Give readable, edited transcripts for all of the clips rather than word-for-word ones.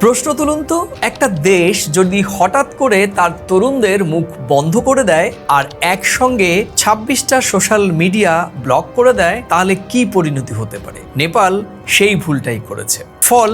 প্রশ্ন তুলুন তো, একটা দেশ যদি হঠাৎ করে তার তরুণদের মুখ বন্ধ করে দেয় আর একসঙ্গে 26টা সোশ্যাল মিডিয়া ব্লক করে দেয়, তাহলে কি পরিণতি হতে পারে? নেপাল সেই ভুলটাই করেছে। ফল,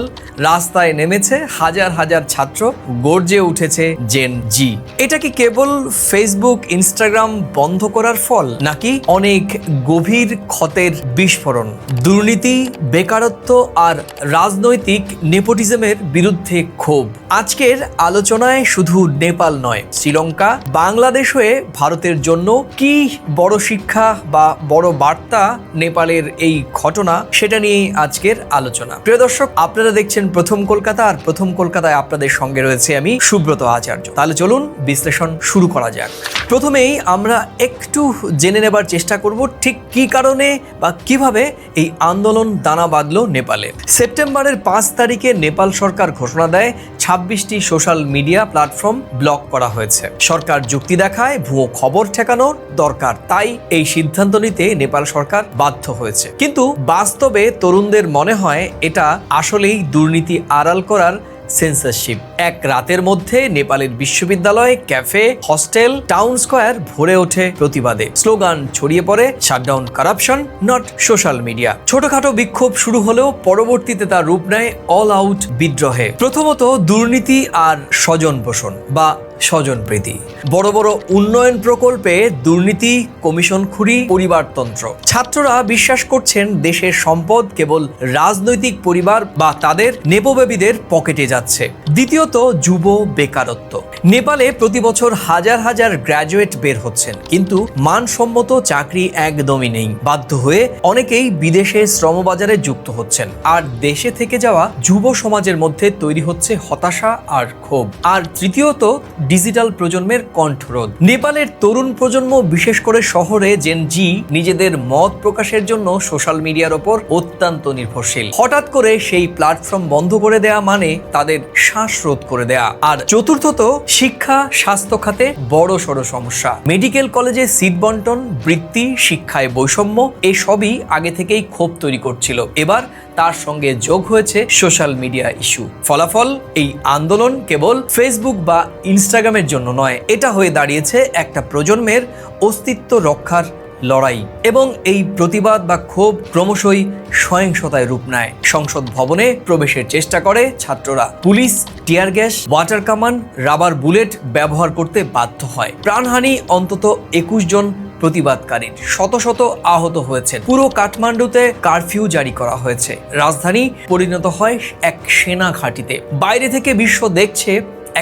রাস্তায় নেমেছে হাজার হাজার ছাত্র, গর্জে উঠেছে জেন জি। এটা কি কেবল ফেসবুক ইনস্টাগ্রাম বন্ধ করার ফল, নাকি অনেক গভীর ক্ষতের বিস্ফোরণ? দুর্নীতি, বেকারত্ব আর রাজনৈতিক নেপোটিজমের বিরুদ্ধে ক্ষোভ। আজকের আলোচনায় শুধু নেপাল নয়, শ্রীলঙ্কা, বাংলাদেশ হয়ে ভারতের জন্য কি বড় শিক্ষা বা বড় বার্তা নেপালের এই ঘটনা, সেটা নিয়ে আজকের আলোচনা। প্রিয় দর্শক, আপনারা দেখছেন প্রথম কলকাতা, আর প্রথম কলকাতায় আপনাদের সঙ্গে রয়েছে আমি সুব্রত আচার্য। তাহলে চলুন বিশ্লেষণ শুরু করা যাক। প্রথমেই আমরা একটু জেনে নেবার চেষ্টা করব ঠিক কি কারণে বা কিভাবে এই আন্দোলন দানা বাঁধল নেপালে। সেপ্টেম্বরের 5 তারিখে নেপাল সরকার ঘোষণা দেয় 26টি সোশ্যাল মিডিয়া প্ল্যাটফর্ম ব্লক করা হয়েছে। সরকার যুক্তি দেখায় ভুয়ো খবর ঠেকানোর দরকার, তাই এই সিদ্ধান্ত নিতে নেপাল সরকার বাধ্য হয়েছে। কিন্তু বাস্তবে তরুণদের মনে হয় এটা আসলেই দুর্নীতি আড়াল করার সেন্সরশিপ। এক রাতের মধ্যে নেপালের বিশ্ববিদ্যালয়, ক্যাফে, হস্টেল, টাউন স্কয়ার ভরে ওঠে প্রতিবাদে। স্লোগান ছড়িয়ে পড়ে, shutdown corruption, not social media. ছোটখাটো বিক্ষোভ শুরু হলেও পরবর্তীতে তার রূপ নেয় অল আউট বিদ্রোহে। প্রথমত দুর্নীতি আর স্বজন পোষণ বা স্বজনপ্রীতি। বড় বড় উন্নয়ন প্রকল্পে দুর্নীতি, কমিশনখুরি, পরিবারতন্ত্র। ছাত্ররা বিশ্বাস করছেন দেশের সম্পদ কেবল রাজনৈতিক পরিবার বা তাদের নেপোবেবীদের পকেটে যাচ্ছে। দ্বিতীয়ত যুব বেকারত্ব। নেপালে প্রতি বছর হাজার হাজার গ্র্যাজুয়েট বের হচ্ছেন, কিন্তু মানসম্মত চাকরি একদমই নেই। বাধ্য হয়ে অনেকেই বিদেশে শ্রমবাজারে যুক্ত হচ্ছেন, আর দেশে থেকে যাওয়া যুব সমাজের মধ্যে তৈরি হচ্ছে হতাশা আর ক্ষোভ। আর তৃতীয়ত ডিজিটাল প্রজন্মের কণ্ঠরোধ। নেপালের তরুণ প্রজন্ম, বিশেষ করে শহরে জেন জি, নিজেদের মত প্রকাশের জন্য সোশ্যাল মিডিয়ার ওপর অত্যন্ত নির্ভরশীল। হঠাৎ করে সেই প্ল্যাটফর্ম বন্ধ করে দেয়া মানে তাদের শ্বাসরোধ করে দেয়া। আর চতুর্থত শিক্ষা, স্বাস্থ্য খাতে বড় সড় সমস্যা। মেডিকেল কলেজে সিট বন্টন, বৃত্তি, শিক্ষায় বৈষম্য, এসবই আগে থেকেই ক্ষোভ তৈরি করছিল। এবার তার সঙ্গে যোগ হয়েছে সোশ্যাল মিডিয়া ইস্যু। ফলাফল, এই আন্দোলন কেবল ফেসবুক বা ইনস্টাগ্রামের জন্য নয়, এটা হয়ে দাঁড়িয়েছে একটা প্রজন্মের অস্তিত্ব রক্ষার লড়াই। এবং এই প্রতিবাদ বা ক্ষোভ ক্রমশই সহিংসতায় রূপ নেয়। সংসদ ভবনে প্রবেশের চেষ্টা করে ছাত্ররা। পুলিশ টিয়ার গ্যাস, ওয়াটার কামান, রাবার বুলেট ব্যবহার করতে বাধ্য হয়। প্রাণহানি অন্তত 21 জন প্রতিবাদকারীর, শত শত আহত হয়েছেন। পুরো কাঠমান্ডুতে কারফিউ জারি করা হয়েছে। রাজধানী পরিণত হয় এক সেনা ঘাঁটিতে। বাইরে থেকে বিশ্ব দেখছে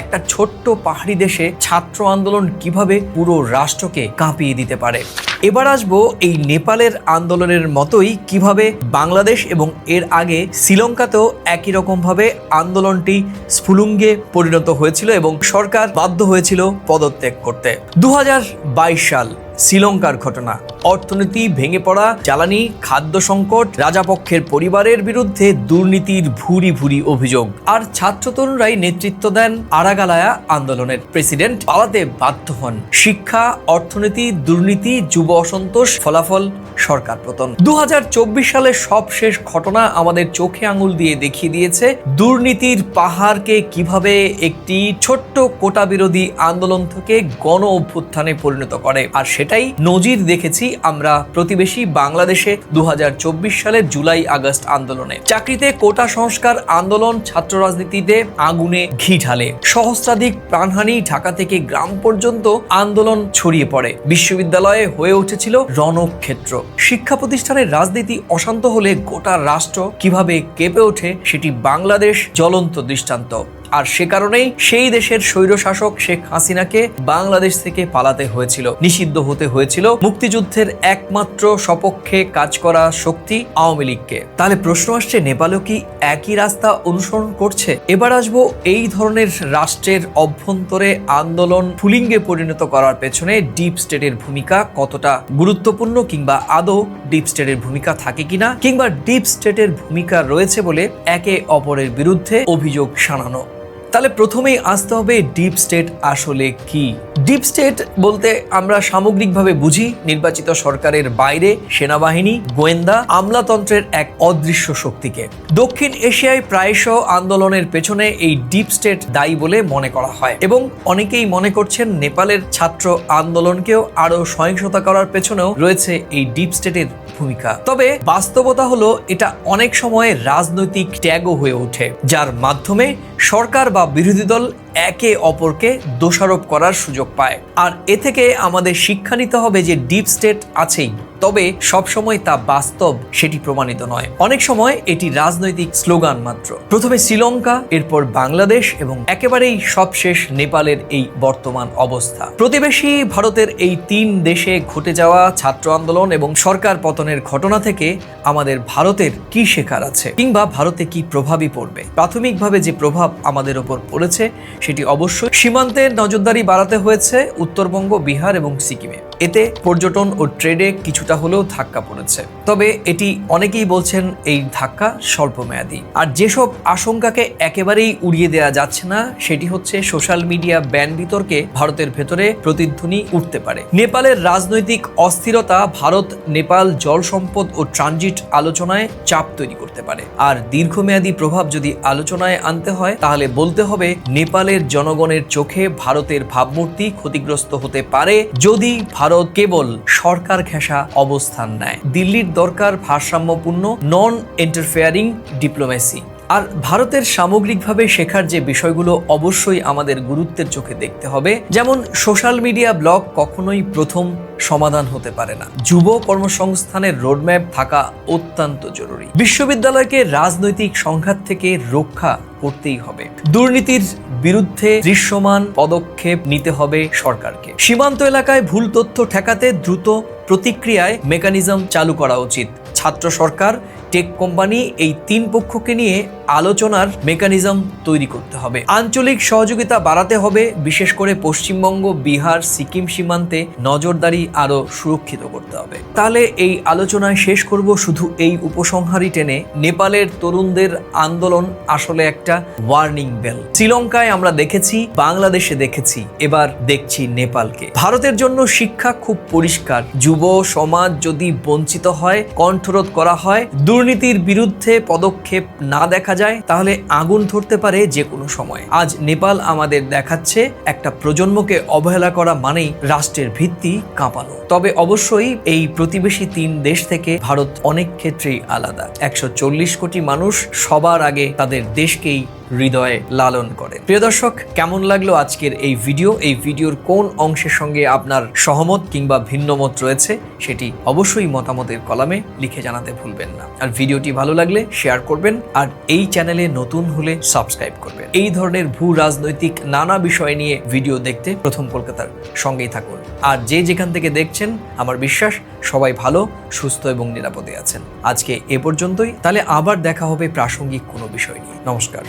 একটা ছোট্ট পাহাড়ি দেশে ছাত্র আন্দোলন কিভাবে পুরো রাষ্ট্রকে কাঁপিয়ে দিতে পারে। এবার আসবো এই নেপালের আন্দোলনের মতোই কিভাবে বাংলাদেশ এবং এর আগে শ্রীলঙ্কাতেও একই রকম ভাবে আন্দোলনটি স্ফুলিঙ্গে পরিণত হয়েছিল এবং সরকার বাধ্য হয়েছিল পদত্যাগ করতে। 2022 সাল, শ্রীলঙ্কার ঘটনা। অর্থনীতি ভেঙে পড়া, জ্বালানি, খাদ্য সংকট, রাজাপক্ষের পরিবারের বিরুদ্ধে দুর্নীতির ভুরি ভুরি অভিযোগ। আর ছাত্র তরুণরাই নেতৃত্ব দেন আরাগালায়া আন্দোলনের। প্রেসিডেন্ট পালাতে বাধ্য হন। শিক্ষা, অর্থনীতি, দুর্নীতি, যুব অসন্তোষ, ফলাফল সরকার পতন। 2024 সালের সবশেষ ঘটনা আমাদের চোখে আঙুল দিয়ে দেখিয়ে দিয়েছে দুর্নীতির পাহাড়কে কিভাবে একটি ছোট্ট কোটা বিরোধী আন্দোলন থেকে গণ অভ্যুত্থানে পরিণত করে। আর সেটাই নজির দেখেছি আমরা প্রতিবেশী বাংলাদেশে 2024 সালের জুলাই আগস্ট আন্দোলনে। চাকরিতে কোটা সংস্কার আন্দোলন ছাত্র রাজনীতিতে আগুনে ঘি ঢালে। সহস্রাধিক প্রাণহানি, ঢাকা থেকে গ্রাম পর্যন্ত আন্দোলন ছড়িয়ে পড়ে। বিশ্ববিদ্যালয়ে হয়ে উঠেছিল রণক্ষেত্র। শিক্ষা প্রতিষ্ঠানের রাজনীতি অশান্ত হলে গোটা রাষ্ট্র কিভাবে কেঁপে ওঠে, সেটি বাংলাদেশ জ্বলন্ত দৃষ্টান্ত। আর সে কারণেই সেই দেশের স্বৈরশাসক শেখ হাসিনাকে বাংলাদেশ থেকে পালাতে হয়েছিল, নিষিদ্ধ হতে হয়েছিল মুক্তিযুদ্ধের একমাত্র সপক্ষে কাজ করা শক্তি আওয়ামী লীগকে। তাহলে প্রশ্ন আসছে, নেপালও কি একই রাস্তা অনুসরণ করছে? এবার আসবো এই ধরনের রাষ্ট্রের অভ্যন্তরে আন্দোলন স্ফুলিঙ্গে পরিণত করার পেছনে ডিপ স্টেটের ভূমিকা কতটা গুরুত্বপূর্ণ, কিংবা আদৌ ডিপ স্টেটের ভূমিকা থাকে কিনা, কিংবা ডিপ স্টেটের ভূমিকা রয়েছে বলে একে অপরের বিরুদ্ধে অভিযোগ শানানো। তাহলে প্রথমেই আসতে হবে ডিপ স্টেট আসলে কি। ডিপ স্টেট বলতে আমরা সামগ্রিকভাবে বুঝি নির্বাচিত সরকারের বাইরে সেনাবাহিনী, গোয়েন্দা, আমলাতন্ত্রের এক অদৃশ্য শক্তিকে। দক্ষিণ এশিয়ায় প্রায়শ আন্দোলনের পেছনে এই ডিপ স্টেট দায়ী বলে মনে করা হয় এবং অনেকেই মনে করছেন নেপালের ছাত্র আন্দোলনকেও আরো সহিংসতা করার পেছনেও রয়েছে এই ডিপ স্টেটের ভূমিকা। তবে বাস্তবতা হলো এটা অনেক সময় রাজনৈতিক ট্যাগও হয়ে ওঠে, যার মাধ্যমে সরকার বা বিরোধী দল একে অপরকে দোষারোপ করার সুযোগ পায়। আর এ থেকে আমাদের শিক্ষা নিতে হবে যে ডিপ স্টেট আছেই, তবে সবসময় তা বাস্তব সেটি প্রমাণিত নয়। অনেক সময় এটি রাজনৈতিক স্লোগান মাত্র। প্রথমে শ্রীলঙ্কা, এরপর বাংলাদেশ এবং একেবারেই সবশেষ নেপালের এই বর্তমান অবস্থা। প্রতিবেশী ভারতের এই 3 দেশে ঘটে যাওয়া ছাত্র আন্দোলন এবং সরকার পতনের ঘটনা থেকে আমাদের ভারতের কি শেখার আছে, কিংবা ভারতে কি প্রভাবই পড়বে। প্রাথমিকভাবে যে প্রভাব আমাদের ওপর পড়েছে সেটি অবশ্যই সীমান্তের নজরদারি বাড়াতে হয়েছে উত্তরবঙ্গ, বিহার এবং সিকিমে। এতে পর্যটন ও ট্রেডে কিছুটা হলেও ধাক্কা পড়েছে, তবে এটি অনেকেই বলছেন এই ধাক্কা স্বল্পমেয়াদী। আর যেসব আশঙ্কাকে একেবারেই উড়িয়ে দেওয়া যাচ্ছে না সেটি হচ্ছে সোশ্যাল মিডিয়া ব্যান বিতর্কে ভারতের ভেতরে প্রতিধ্বনি উঠতে পারে। নেপালের রাজনৈতিক অস্থিরতা ভারত নেপাল জল সম্পদ ও ট্রানজিট আলোচনায় চাপ তৈরি করতে পারে। আর দীর্ঘমেয়াদী প্রভাব যদি আলোচনায় আনতে হয় তাহলে বলতে হবে নেপালের জনগণের চোখে ভারতের ভাবমূর্তি ক্ষতিগ্রস্ত হতে পারে যদি ভারত কেবল সরকার ঘেঁষা অবস্থান নেয়। দিল্লির দরকার ভারসাম্যপূর্ণ নন ইন্টারফেয়ারিং ডিপ্লোমেসি। আর ভারতের সামগ্রিকভাবে শেখার যে বিষয়গুলো অবশ্যই আমাদের গুরুত্বের চোখে দেখতে হবে, যেমন সোশ্যাল মিডিয়া ব্লক কখনোই প্রথম সমাধান হতে পারে না। যুব কর্মসংস্থানের রোডম্যাপ থাকা অত্যন্ত জরুরি। বিশ্ববিদ্যালয়কে রাজনৈতিক সংঘাত থেকে রক্ষা করতেই হবে। দুর্নীতির বিরুদ্ধে দৃশ্যমান পদক্ষেপ নিতে হবে সরকারকে। সীমান্ত এলাকায় ভুল তথ্য ঠেকাতে দ্রুত প্রতিক্রিয়ায় মেকানিজম চালু করা উচিত। ছাত্র সরকার, টেক কোম্পানি এই 3 পক্ষকে নিয়ে আলোচনার মেকানিজম তৈরি করতে হবে। আঞ্চলিক সহযোগিতা বাড়াতে হবে, বিশেষ করে পশ্চিমবঙ্গ, বিহার, সিকিম সীমান্তে নজরদারি আরো সুরক্ষিত করতে হবে। তাহলে এই আলোচনায় শেষ করব শুধু এই উপসংহারই টেনে, নেপালের তরুণদের আন্দোলন আসলে একটা ওয়ার্নিং বেল। শ্রীলঙ্কায় আমরা দেখেছি, বাংলাদেশে দেখেছি, এবার দেখছি নেপালকে। ভারতের জন্য শিক্ষা খুব পরিষ্কার। যুব সমাজ যদি বঞ্চিত হয়, কণ্ঠরোধ করা হয়, দুর্নীতির বিরুদ্ধে পদক্ষেপ না দেখা যায়, তাহলে আগুন ধরতে পারে যে কোনো সময়। আজ নেপাল আমাদের দেখাচ্ছে একটা প্রজন্মকে অবহেলা করা মানেই রাষ্ট্রের ভিত্তি কাঁপানো। তবে অবশ্যই এই প্রতিবেশী 3 দেশ থেকে ভারত অনেক ক্ষেত্রেই আলাদা। 140 কোটি মানুষ সবার আগে তাদের দেশকেই হৃদয়ে লালন করেন। প্রিয় দর্শক, কেমন লাগলো আজকের এই ভিডিও? এই ভিডিওর কোন অংশের সঙ্গে আপনার সহমত কিংবা ভিন্নমত রয়েছে সেটি অবশ্যই মতামতের কলামে লিখে জানাতে ভুলবেন না। আর ভিডিওটি ভালো লাগলে শেয়ার করবেন, আর এই চ্যানেলে নতুন হলে সাবস্ক্রাইব করবেন। এই ধরনের ভূ রাজনৈতিক নানা বিষয় নিয়ে ভিডিও দেখতে প্রথম কলকাতার সঙ্গেই থাকুন। আর যে যেখান থেকে দেখছেন, আমার বিশ্বাস সবাই ভালো, সুস্থ এবং নিরাপদে আছেন। আজকে এ পর্যন্তই। তাহলে আবার দেখা হবে প্রাসঙ্গিক কোনো বিষয় নিয়ে। নমস্কার।